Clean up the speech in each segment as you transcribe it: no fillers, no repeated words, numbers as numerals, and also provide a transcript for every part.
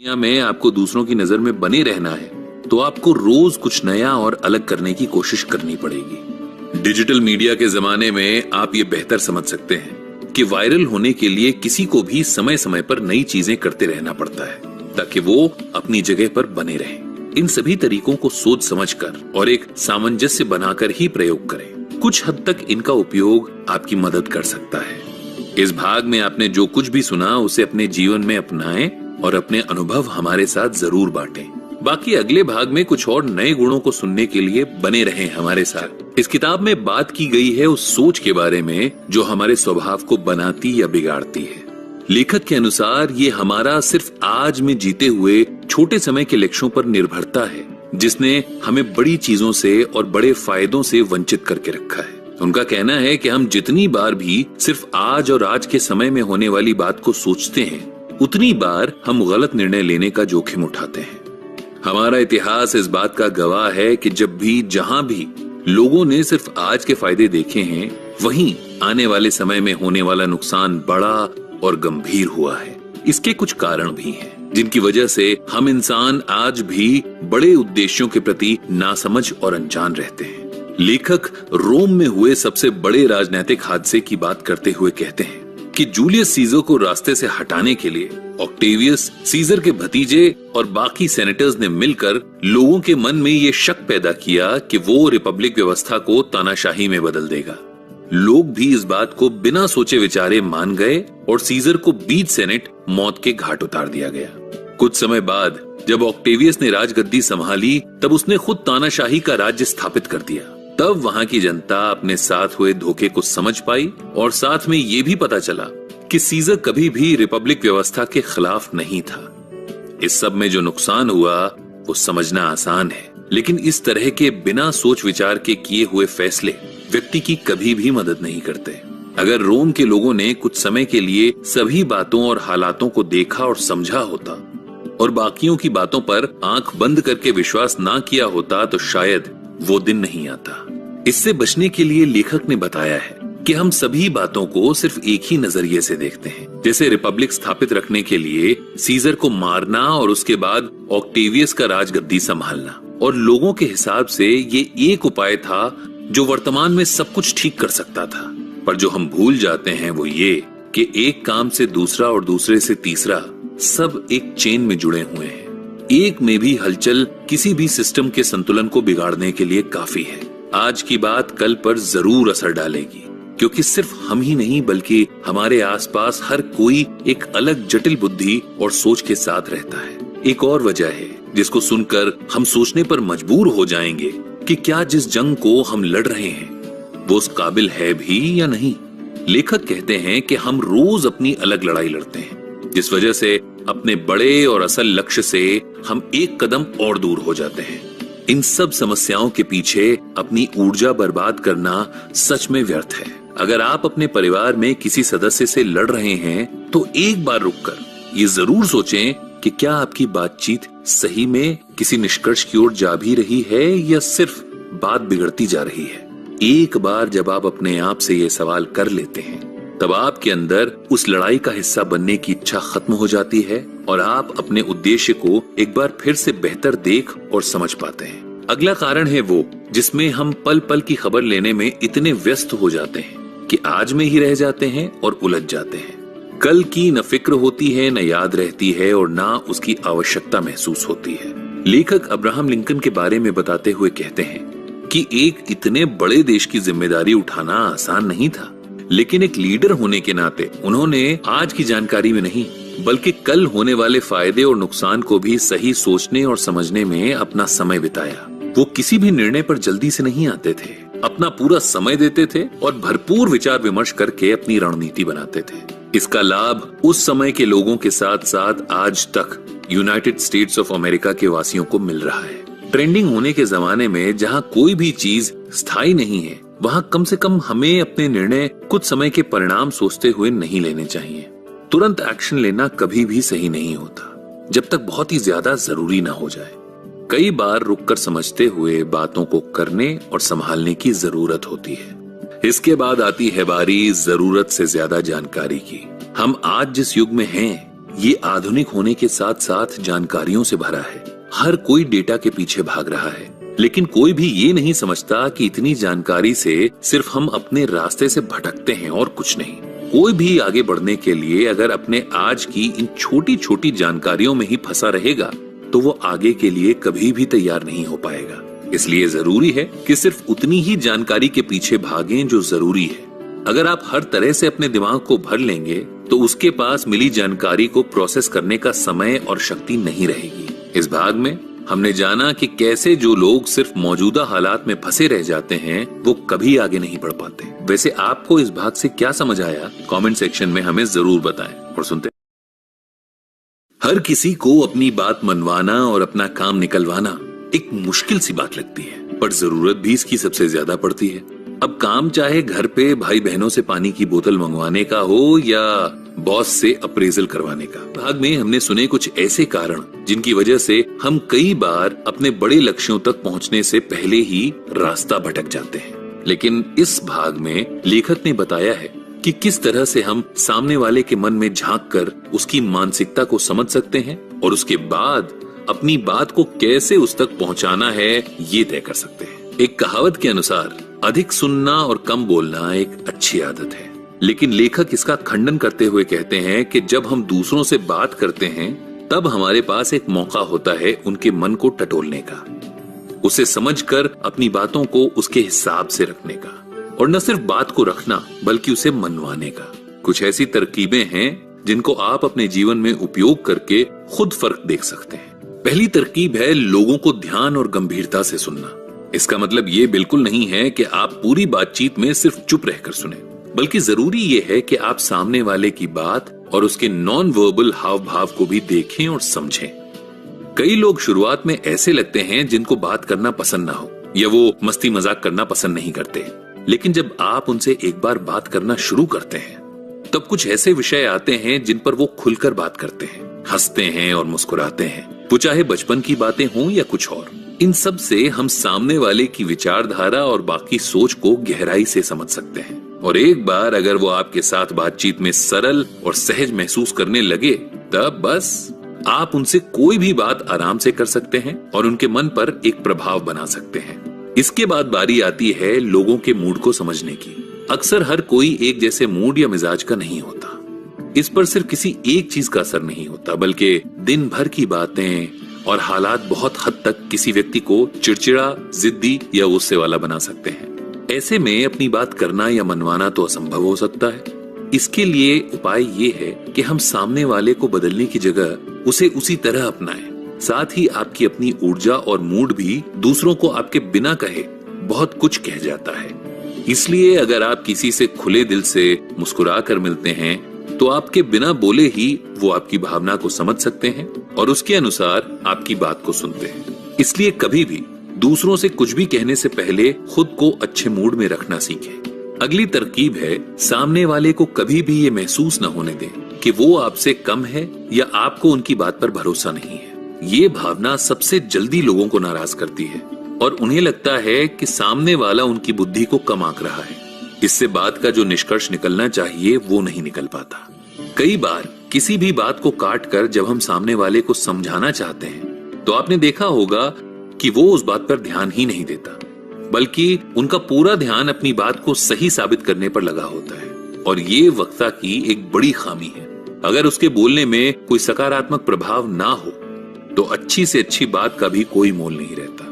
दुनिया में आपको दूसरों की नजर में बने रहना है तो आपको रोज कुछ नया और अलग करने की कोशिश करनी पड़ेगी। डिजिटल मीडिया के जमाने में आप ये बेहतर समझ सकते हैं कि वायरल होने के लिए किसी को भी समय समय पर नई चीजें करते रहना पड़ता है ताकि वो अपनी जगह पर बने रहें। इन सभी तरीकों को सोच समझकर और एक सामंजस्य बनाकर ही प्रयोग करें। कुछ हद तक इनका उपयोग आपकी मदद कर सकता है। इस भाग में आपने जो कुछ भी सुना उसे अपने जीवन में अपनाएं और अपने अनुभव हमारे साथ जरूर बांटें। बाकी अगले भाग में कुछ और नए गुणों को सुनने के लिए बने रहें हमारे साथ। इस किताब में बात की गई है उस सोच के बारे में जो हमारे स्वभाव को बनाती या बिगाड़ती है। लेखक के अनुसार ये हमारा सिर्फ आज में जीते हुए छोटे समय के लक्ष्यों पर निर्भरता है जिसने हमें बड़ी चीजों से और बड़े फायदों से वंचित करके रखा है। उनका कहना है कि हम जितनी बार भी सिर्फ आज और आज के समय में होने वाली बात को सोचते हैं उतनी बार हम गलत निर्णय लेने का जोखिम उठाते हैं। हमारा इतिहास इस बात का गवाह है कि जब भी जहां भी लोगों ने सिर्फ आज के फायदे देखे हैं वहीं आने वाले समय में होने वाला नुकसान बड़ा और गंभीर हुआ है। इसके कुछ कारण भी हैं जिनकी वजह से हम इंसान आज भी बड़े उद्देश्यों के प्रति नासमझ और अनजान रहते हैं। लेखक रोम में हुए सबसे बड़े राजनीतिक हादसे की बात करते हुए कहते हैं कि जूलियस सीजर को रास्ते से हटाने के लिए ऑक्टेवियस सीजर के भतीजे और बाकी सेनेटर्स ने मिलकर लोगों के मन में ये शक पैदा किया कि वो रिपब्लिक व्यवस्था को तानाशाही में बदल देगा। लोग भी इस बात को बिना सोचे विचारे मान गए और सीजर को बीच सेनेट मौत के घाट उतार दिया गया। कुछ समय बाद जब ऑक्टेवियस ने राजगद्दी संभाली तब उसने खुद तानाशाही का राज्य स्थापित कर दिया। तब वहां की जनता अपने साथ हुए धोखे को समझ पाई और साथ में ये भी पता चला कि सीजर कभी भी रिपब्लिक व्यवस्था के खिलाफ नहीं था। इस सब में जो नुकसान हुआ वो समझना आसान है, लेकिन इस तरह के बिना सोच विचार के किए हुए फैसले व्यक्ति की कभी भी मदद नहीं करते। अगर रोम के लोगों ने कुछ समय के लिए सभी बातों और हालातों को देखा और समझा होता और बाकियों की बातों पर आंख बंद करके विश्वास ना किया होता तो शायद वो दिन नहीं आता। इससे बचने के लिए लेखक ने बताया है कि हम सभी बातों को सिर्फ एक ही नजरिए से देखते हैं। जैसे रिपब्लिक स्थापित रखने के लिए सीजर को मारना और उसके बाद ऑक्टेवियस का राजगद्दी संभालना, और लोगों के हिसाब से ये एक उपाय था जो वर्तमान में सब कुछ ठीक कर सकता था। पर जो हम भूल जाते हैं वो ये कि एक काम से दूसरा और दूसरे से तीसरा सब एक चेन में जुड़े हुए हैं। एक में भी हलचल किसी भी सिस्टम के संतुलन को बिगाड़ने के लिए काफी है। आज की बात कल पर जरूर असर डालेगी क्योंकि सिर्फ हम ही नहीं बल्कि हमारे आसपास हर कोई एक अलग जटिल बुद्धि और सोच के साथ रहता है। एक और वजह है जिसको सुनकर हम सोचने पर मजबूर हो जाएंगे कि क्या जिस जंग को हम लड़ रहे हैं वो उस काबिल है भी या नहीं। लेखक कहते हैं कि हम रोज अपनी अलग लड़ाई लड़ते हैं जिस वजह से अपने बड़े और असल लक्ष्य से हम एक कदम और दूर हो जाते हैं। इन सब समस्याओं के पीछे अपनी ऊर्जा बर्बाद करना सच में व्यर्थ है। अगर आप अपने परिवार में किसी सदस्य से लड़ रहे हैं तो एक बार रुककर ये जरूर सोचें कि क्या आपकी बातचीत सही में किसी निष्कर्ष की ओर जा भी रही है या सिर्फ बात बिगड़ती जा रही है। एक बार जब आप अपने आप से ये सवाल कर लेते हैं तब आपके अंदर उस लड़ाई का हिस्सा बनने की इच्छा खत्म हो जाती है और आप अपने उद्देश्य को एक बार फिर से बेहतर देख और समझ पाते हैं। अगला कारण है वो जिसमें हम पल पल की खबर लेने में इतने व्यस्त हो जाते हैं कि आज में ही रह जाते हैं और उलझ जाते हैं। कल की न फिक्र होती है, न याद रहती है और न उसकी आवश्यकता महसूस होती है। लेखक अब्राहम लिंकन के बारे में बताते हुए कहते हैं कि एक इतने बड़े देश की जिम्मेदारी उठाना आसान नहीं था, लेकिन एक लीडर होने के नाते उन्होंने आज की जानकारी में नहीं बल्कि कल होने वाले फायदे और नुकसान को भी सही सोचने और समझने में अपना समय बिताया। वो किसी भी निर्णय पर जल्दी से नहीं आते थे, अपना पूरा समय देते थे और भरपूर विचार विमर्श करके अपनी रणनीति बनाते थे। इसका लाभ उस समय के लोगों के साथ साथ आज तक यूनाइटेड स्टेट्स ऑफ अमेरिका के वासियों को मिल रहा है। ट्रेंडिंग होने के जमाने में जहाँ कोई भी चीज स्थायी नहीं है वहाँ कम से कम हमें अपने निर्णय कुछ समय के परिणाम सोचते हुए नहीं लेने चाहिए। तुरंत एक्शन लेना कभी भी सही नहीं होता जब तक बहुत ही ज्यादा जरूरी ना हो जाए। कई बार रुककर समझते हुए बातों को करने और संभालने की जरूरत होती है। इसके बाद आती है बारी जरूरत से ज्यादा जानकारी की। हम आज जिस युग में हैं ये आधुनिक होने के साथ साथ जानकारियों से भरा है। हर कोई डेटा के पीछे भाग रहा है, लेकिन कोई भी ये नहीं समझता कि इतनी जानकारी से सिर्फ हम अपने रास्ते से भटकते हैं और कुछ नहीं। कोई भी आगे बढ़ने के लिए अगर अपने आज की इन छोटी छोटी जानकारियों में ही फंसा रहेगा तो वो आगे के लिए कभी भी तैयार नहीं हो पाएगा। इसलिए जरूरी है कि सिर्फ उतनी ही जानकारी के पीछे भागें जो जरूरी है। अगर आप हर तरह से अपने दिमाग को भर लेंगे तो उसके पास मिली जानकारी को प्रोसेस करने का समय और शक्ति नहीं रहेगी। इस भाग में हमने जाना कि कैसे जो लोग सिर्फ मौजूदा हालात में फंसे रह जाते हैं वो कभी आगे नहीं बढ़ पाते। वैसे आपको इस भाग से क्या समझ आया, कमेंट सेक्शन में हमें जरूर बताएं। और सुनते हर किसी को अपनी बात मनवाना और अपना काम निकलवाना एक मुश्किल सी बात लगती है, पर जरूरत भी इसकी सबसे ज्यादा पड़ती है। अब काम चाहे घर पे भाई बहनों से पानी की बोतल मंगवाने का हो या बॉस से अप्रेजल करवाने का। भाग में हमने सुने कुछ ऐसे कारण जिनकी वजह से हम कई बार अपने बड़े लक्ष्यों तक पहुंचने से पहले ही रास्ता भटक जाते हैं। लेकिन इस भाग में लेखक ने बताया है कि किस तरह से हम सामने वाले के मन में झांक कर उसकी मानसिकता को समझ सकते हैं और उसके बाद अपनी बात को कैसे उस तक पहुंचाना है ये तय कर सकते हैं। एक कहावत के अनुसार अधिक सुनना और कम बोलना एक अच्छी आदत है, लेकिन लेखक इसका खंडन करते हुए कहते हैं कि जब हम दूसरों से बात करते हैं तब हमारे पास एक मौका होता है उनके मन को टटोलने का, उसे समझकर अपनी बातों को उसके हिसाब से रखने का, और न सिर्फ बात को रखना बल्कि उसे मनवाने का। कुछ ऐसी तरकीबें हैं जिनको आप अपने जीवन में उपयोग करके खुद फर्क देख सकते हैं। पहली तरकीब है लोगों को ध्यान और गंभीरता से सुनना। इसका मतलब ये बिल्कुल नहीं है कि आप पूरी बातचीत में सिर्फ चुप रहकर सुने, बल्कि जरूरी ये है कि आप सामने वाले की बात और उसके नॉन वर्बल हाव भाव को भी देखें और समझें। कई लोग शुरुआत में ऐसे लगते हैं जिनको बात करना पसंद ना हो या वो मस्ती मजाक करना पसंद नहीं करते, लेकिन जब आप उनसे एक बार बात करना शुरू करते हैं तब कुछ ऐसे विषय आते हैं जिन पर वो खुलकर बात करते हैं, हंसते हैं और मुस्कुराते हैं। वो चाहे बचपन की बातें हों या कुछ और। इन सब से हम सामने वाले की विचारधारा और बाकी सोच को गहराई से समझ सकते हैं। और एक बार अगर वो आपके साथ बातचीत में सरल और सहज महसूस करने लगे तब बस आप उनसे कोई भी बात आराम से कर सकते हैं और उनके मन पर एक प्रभाव बना सकते हैं। इसके बाद बारी आती है लोगों के मूड को समझने की। अक्सर हर कोई एक जैसे मूड या मिजाज का नहीं होता। इस पर सिर्फ किसी एक चीज का असर नहीं होता, बल्कि दिन भर की बातें और हालात बहुत हद तक किसी व्यक्ति को चिड़चिड़ा, जिद्दी या गुस्से वाला बना सकते हैं। ऐसे में अपनी बात करना या मनवाना तो असंभव हो सकता है। इसके लिए उपाय ये है कि हम सामने वाले को बदलने की जगह उसे उसी तरह अपनाएं। साथ ही आपकी अपनी ऊर्जा और मूड भी दूसरों को आपके बिना कहे बहुत कुछ कह जाता है। इसलिए अगर आप किसी से खुले दिल से मुस्कुरा कर मिलते हैं तो आपके बिना बोले ही वो आपकी भावना को समझ सकते हैं और उसके अनुसार आपकी बात को सुनते हैं। इसलिए कभी भी दूसरों से कुछ भी कहने से पहले खुद को अच्छे मूड में रखना सीखें। अगली तरकीब है सामने वाले को कभी भी ये महसूस न होने दें कि वो आपसे कम है या आपको उनकी बात पर भरोसा नहीं है। ये भावना सबसे जल्दी लोगों को नाराज करती है और उन्हें लगता है कि सामने वाला उनकी बुद्धि को कम आंक रहा है। इससे बात का जो निष्कर्ष निकलना चाहिए वो नहीं निकल पाता। कई बार किसी भी बात को काट कर जब हम सामने वाले को समझाना चाहते हैं तो आपने देखा होगा कि वो उस बात पर ध्यान ही नहीं देता, बल्कि उनका पूरा ध्यान अपनी बात को सही साबित करने पर लगा होता है। और ये वक्ता की एक बड़ी खामी है। अगर उसके बोलने में कोई सकारात्मक प्रभाव ना हो तो अच्छी से अच्छी बात का भी कोई मोल नहीं रहता।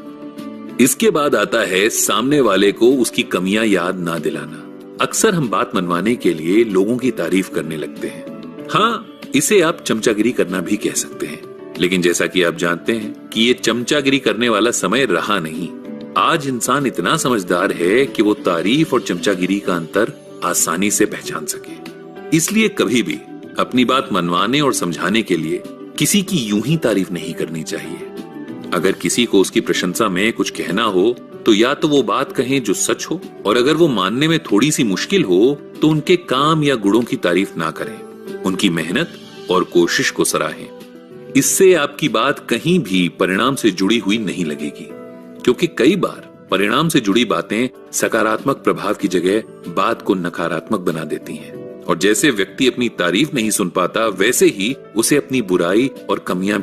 इसके बाद आता है सामने वाले को उसकी कमियां याद ना दिलाना। अक्सर हम बात मनवाने के लिए लोगों की तारीफ करने लगते हैं। हाँ, इसे आप चमचागिरी करना भी कह सकते हैं, लेकिन जैसा कि आप जानते हैं कि ये चमचागिरी करने वाला समय रहा नहीं। आज इंसान इतना समझदार है कि वो तारीफ और चमचागिरी का अंतर आसानी से पहचान सके। इसलिए कभी भी अपनी बात मनवाने और समझाने के लिए किसी की यूं ही तारीफ नहीं करनी चाहिए। अगर किसी को उसकी प्रशंसा में कुछ कहना हो तो या तो वो बात कहें जो सच हो, और अगर वो मानने में थोड़ी सी मुश्किल हो तो उनके काम या गुणों की तारीफ ना करें, उनकी मेहनत और कोशिश को सराहें। इससे आपकी बात कहीं भी परिणाम से जुड़ी हुई नहीं लगेगी, क्योंकि कई बार परिणाम से जुड़ी बातें सकारात्मक प्रभाव की जगह बात को नकारात्मक बना देती हैं। और जैसे व्यक्ति अपनी तारीफ नहीं सुन पाता, वैसे ही उसे अपनी बुराई और कमियां भी